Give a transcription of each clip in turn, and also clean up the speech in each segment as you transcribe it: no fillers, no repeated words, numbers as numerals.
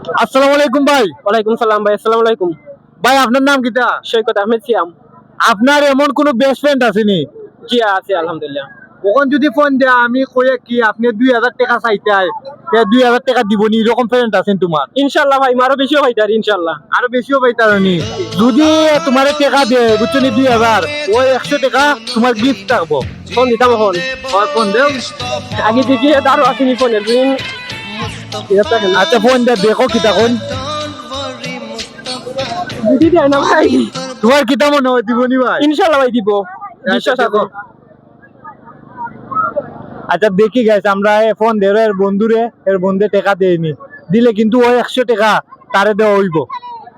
আসসালামু আলাইকুম ভাই। ওয়ালাইকুম সালাম ভাই। আসসালামু আলাইকুম ভাই আপনার নাম কিটা? সৈকত আহমেদ সিয়াম। আপনার এমন কোন বেস্ট ফ্রেন্ড আসেনি? জি আছে আলহামদুলিল্লাহ। কখন যদি ফোন দেয়া আমি কয়ে কি আপনি 2000 টাকা চাইতাই 2000 টাকা দিবনি, এরকম ফ্রেন্ড আছেন তোমার? ইনশাআল্লাহ ভাই, আরো বেশিও হইতার ইনশাআল্লাহ। আরো বেশিও পাইতারনি। যদি তোমার টাকা দে বুঝছনি 2000, ওই 100 টাকা তোমার গিফট থাকবো। ফোন দিতাম এখন। আর ফোন দেও। আগে দেখি আরো আসেনি ফোনের দিন। আচ্ছা ফোন দে, দেখো কি তখন দিদি দেয় না ভাই। তোমার কিতা মনে হয় দিবনি ভাই? ইনশাআল্লাহ ভাই দিব, বিশ্বাস আছে। আচ্ছা দেখি গাইস, আমরা ফোন দেব এর বন্ধুরে, এর বন্ধু টাকা দেয়নি, দিলে কিন্তু ওই 100 টাকা তারে দেওয়া হইব,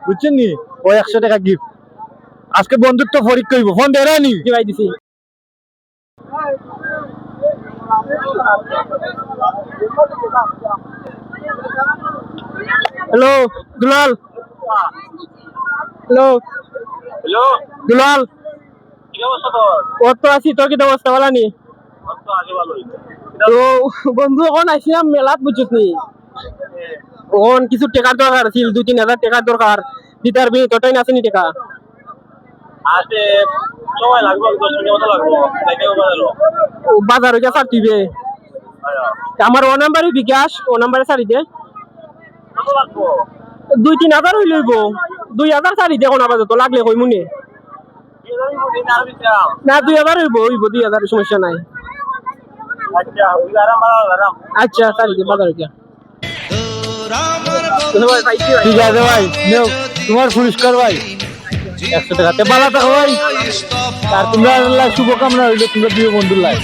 বুঝছেন নি? ওই 100 টাকা গিফট। আজকে বন্ধুত্ব পরীক্ষা হইব। ফোন দেয় নি? কি ভাই দিছি। হ্যালো দুলাল। হ্যালো হ্যালো, দুলাল। কি অবস্থা তোর? ওর তো আছি, তোর কি অবস্থা বলা নি? আমার তো আগে ভালোই। তো বন্ধু এখন আইছিলাম মেলাত, বুঝছিস নি? ওন কিছু টাকার দরকার ছিল, 2-3 হাজার টাকার দরকার। দিতার বি তোটাই না আসেনি টাকা। আসে সময় লাগবে, 10 মিনিট মতো লাগবে। যাইতে হবে বাজারও। ও বাজারে গিয়ে ছাড় দিবে। আমার ও নাম্বারে বিকাশ, ও নাম্বারে ছাড়ি দে। কত লাগবো? 2-3 হাজার হইল হইব। 2 হাজার ছাড়ি দে, এখন আপাতত লাগলে কই মুনে। আমি বলি না আমি চাও। না 2 হাজার হইব, 2 হাজার সমস্যা নাই। আচ্ছা, ওই আরাম আরাম। আচ্ছা ছাড়ি দে বাজারে গিয়া। ঠিক আছে ভাই, নেও তোমার পুরস্কার ভাই 100 টাকাতে। ভালো থাকো ভাই, আর তোমরা শুভকামনা রইল তোমরা দুই বন্ধুর লাই।